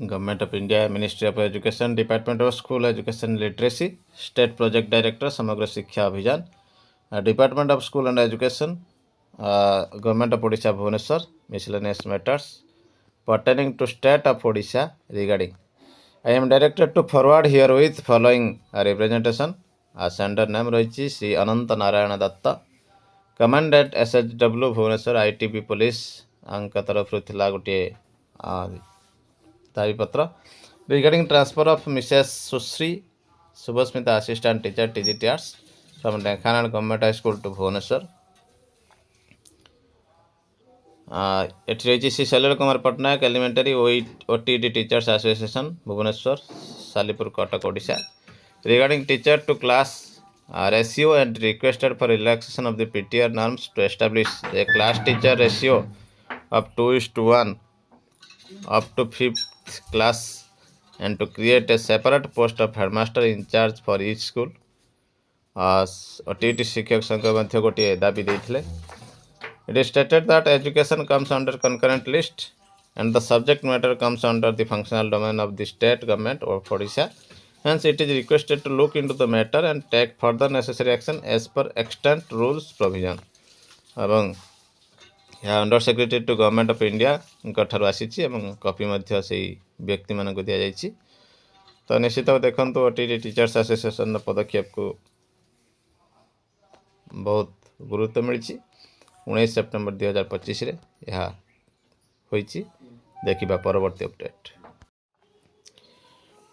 Government of India, ministry of education, department of school education literacy, state project director Samagra Shiksha Abhiyan, department of school and education, government of Odisha Bhubaneswar, miscellaneous matters pertaining to state of Odisha regarding. I am directed to forward herewith following a representation. Sender name रही Shri Anant Narayan Dutt, commandant SHW Bhubaneswar ITB police तरफ थिला गोटे दाबीपत्र regarding transfer of Mrs Sushri Shubhasmita assistant teacher TGTRs from Dhenkanal government high school to Bhubaneswar. एटी रही Shri Shailesh Kumar Pattnaik elementary OTD teachers association Bhubaneswar Salipur Cuttack Odisha regarding teacher to class ratio and requested for relaxation of the PTR norms to establish a class teacher ratio of 2:1 up to 5th class and to create a separate post of headmaster in charge for each school. OTT शिक्षक संघ मध्य गोटे दाबी देथिले। It is stated that education comes under concurrent list and the subject matter comes under the functional domain of the state government of Odisha. Hence, it is requested to look into the matter and take further necessary action as per extant rules provision. एवं यह under secretary to government of India ठार आसी copy से व्यक्ति मान दि जाइए। तो निश्चित देखो OTD टीचर्स एसोसिएशन पदक्षेप को बहुत गुरुत्व मिली। 19 सेप्टेम्बर 2025 यह देखा परवर्ती update.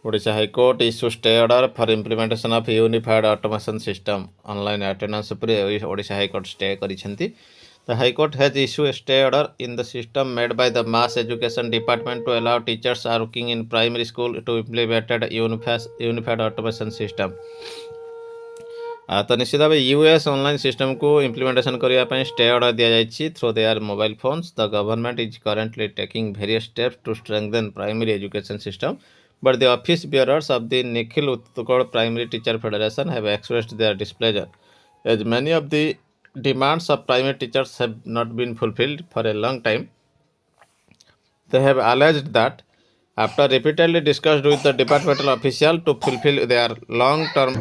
Odisha high court issue stay order for implementation of unified automation system online attendance पर ओडिशा हाईकोर्ट स्टे करिसेंती। The High Court has issued a stay order in the system made by the Mass Education Department to allow teachers working in primary school to implement a unified automation system. तो निश्चित भाव यूएस online system को implementation करने stay order दि जाइए through their mobile phones. The government is currently taking various steps to strengthen primary education system but the office bearers of the Nikhil Utkal primary teacher federation have expressed their displeasure as many of the demands of primary teachers have not been fulfilled for a long time. They have alleged that after repeatedly discussed with the departmental official to fulfill their long-term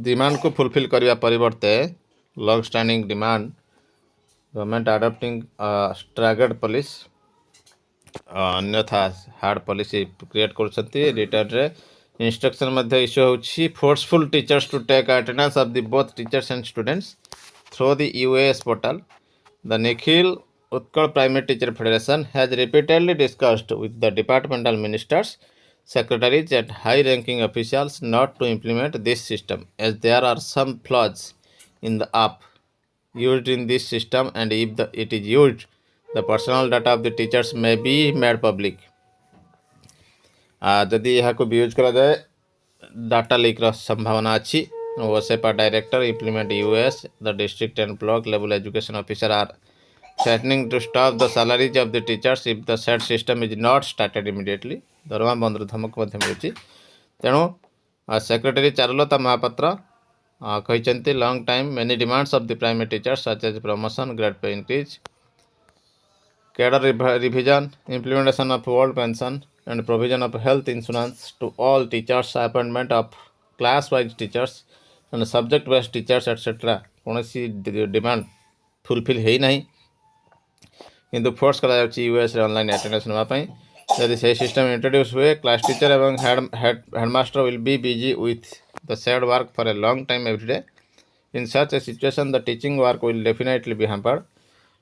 demand को fulfill करने परिवर्ते long standing demand government adopting staggered policy अन्यथा hard policy create कर return रे instruction मध्य issue होछि forceful teachers to take attendance of the both teachers and students through the US portal. The Nikhil Utkal primary teacher federation has repeatedly discussed with the departmental ministers secretaries and high ranking officials not to implement this system as there are some flaws in the app used in this system and if it is used the personal data of the teachers may be made public. जदि यह use करा जाए data leak संभावना अच्छी। OSEPA director implement यूएस the district and block level education officer are threatening to stop the salaries of the teachers if the set system is not started immediately. दरमा बंद धमक मिलूँ। तेणु सेक्रेटरी चारुलता महापात्र कहते long time many demands of the primary teachers such as promotion grade pay increase cadre revision implementation of old pension and provision of health insurance to all teachers, appointment of class wise teachers and subject based teachers etc. कौन सी demand fulfil है ही नहीं किंतु force करा US online attendance नापी। यदि से system introduce हुए class teacher एवं headmaster will be busy with the said work for a long time every day. In such a situation the teaching work will definitely be hampered.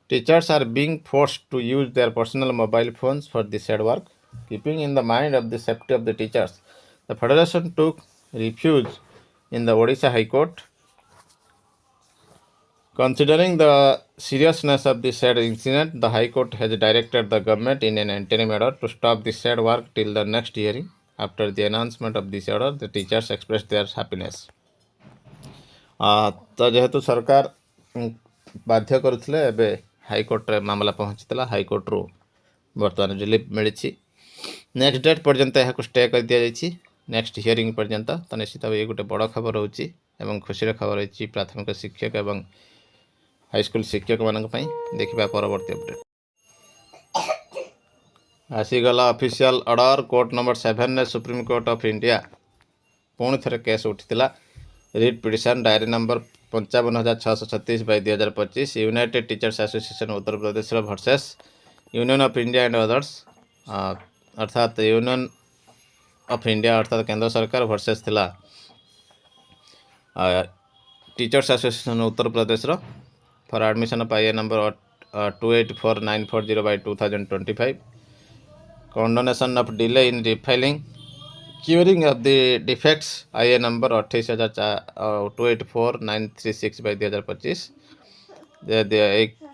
Teachers are being forced to use their personal mobile phones for the said work. Keeping in the mind of the safety of the teachers, the Federation took refuge in the Odisha High Court. Considering the seriousness of the said incident, the High Court has directed the government in an interim order to stop the said work till the next hearing. After the announcement of this order, the teachers expressed their happiness. तो जेहेतु सरकार बाध्य करुले एबे high court रे मामला पहुँचीला। High court रू बर्तमान relief मिली। Next date पर्यंत यह स्टे कर दि जाइए नेक्स्ट हियरिंग पर्यंत। तो निश्चित भाव ये गोटे बड़ खबर होची एवं खुशी खबर होची प्राथमिक शिक्षक एवं हाईस्कूल शिक्षक मानक देखा परवर्ती अपडेट। आसीगला ऑफिशियल ऑर्डर कोर्ट नंबर 7 ने सुप्रीम कोर्ट ऑफ इंडिया पुणी थे केस उठीला writ petition diary number 55,636 by 2025 united teachers association Uttar Pradesh versus union of India and others अर्थात यूनियन ऑफ इंडिया अर्थात केंद्र सरकार वर्सेस थिला teachers association Uttar Pradesh for admission of I number 284940 by 2025 condonation of delay in refiling curing of the defects IA number 284936 by 2025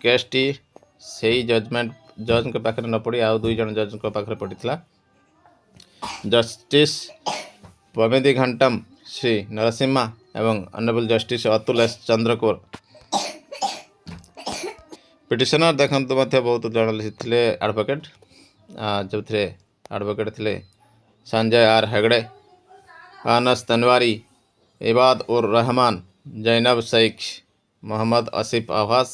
case T से judgement जज के पाखे न पड़ी आउ दुई जन जज के पाखे पड़ी जस्टिस पमेदी घंटम श्री नरसिम्हा एवं honourable justice Atul S Chandurkar petitioner देखते बहुत जन थे एडवोकेट जो थे एडवोकेट थे संजय आर हेगड़े अनस तनवारी इबाद उर रहमान जैनब शेख मोहम्मद आसिफ आवास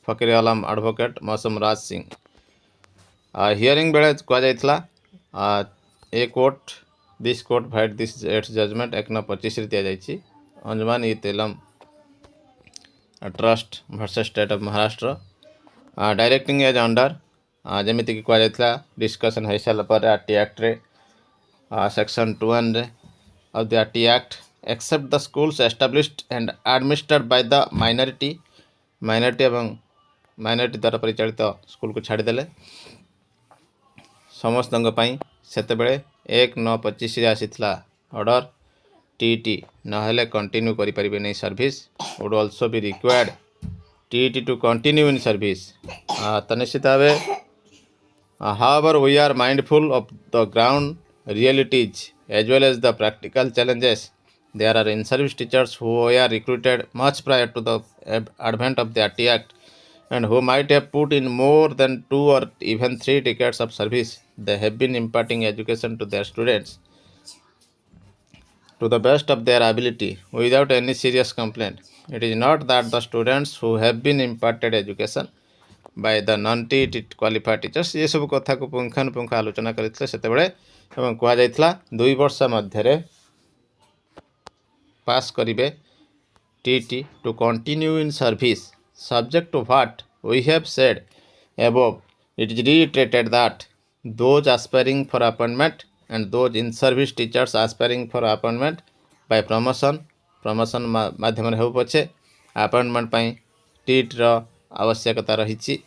फकीर आलम एडवोकेट मौसम राज सिंह हियरिंग बेले कहुला ए court this court fight this its judgement 1/25 the जाइए Anjuman e Taleem trust versus state of Maharashtra directing as under जमीती कि कहुला डिस्कसन हो सारापर आरटी एक्ट रे section 2(1) of the RT Act except the schools established and administered by the minority एवं minority द्वारा परिचालित स्कूल को छाड़देले समस्त सेतेबेले 1/9/25 आसीथिला ऑर्डर टीटी नहेले कंटिन्यू करि परिबे नै service would also be required TT to continue in service तनिश्चित भावे however we are mindful of the ground realities as well as the practical challenges. There are in-service teachers who were recruited much prior to the advent of the RT Act and who might have put in more than 2 or even 3 decades of service. They have been imparting education to their students to the best of their ability without any serious complaint. It is not that the students who have been imparted education by the non-TET qualified teachers ये सब कथा को पुंखानुपुंख आलोचना करते सेतेबेले एवं कहुला 2 वर्ष मध्य पास करिवे टीटी to continue in service subject to what we have said above. It is reiterated that those aspiring for appointment and those in service teachers aspiring for appointment by promotion माध्यम हो पछे अपॉइंटमेंट पाई टीट रो आवश्यकता रही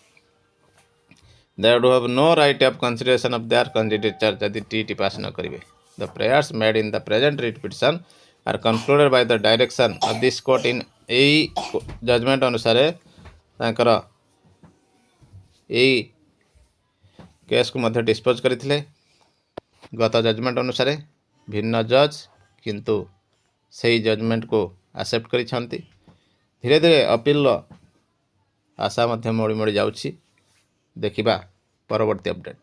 they would have no right of consideration of their candidature यदि TT पास न करिवे. The prayers made in the present writ petition are concluded by the direction of this court in एई judgment अनुसार तांकर एई case को मध्य dispose करथिले गत judgement अनुसार भिन्न जज किंतु सही जजमेंट को एक्सेप्ट करिछंती. धीरे धीरे अपील आशा मध्य मोड़ी मोड़ी जाउछि. देखिबा परवर्ती अपडेट.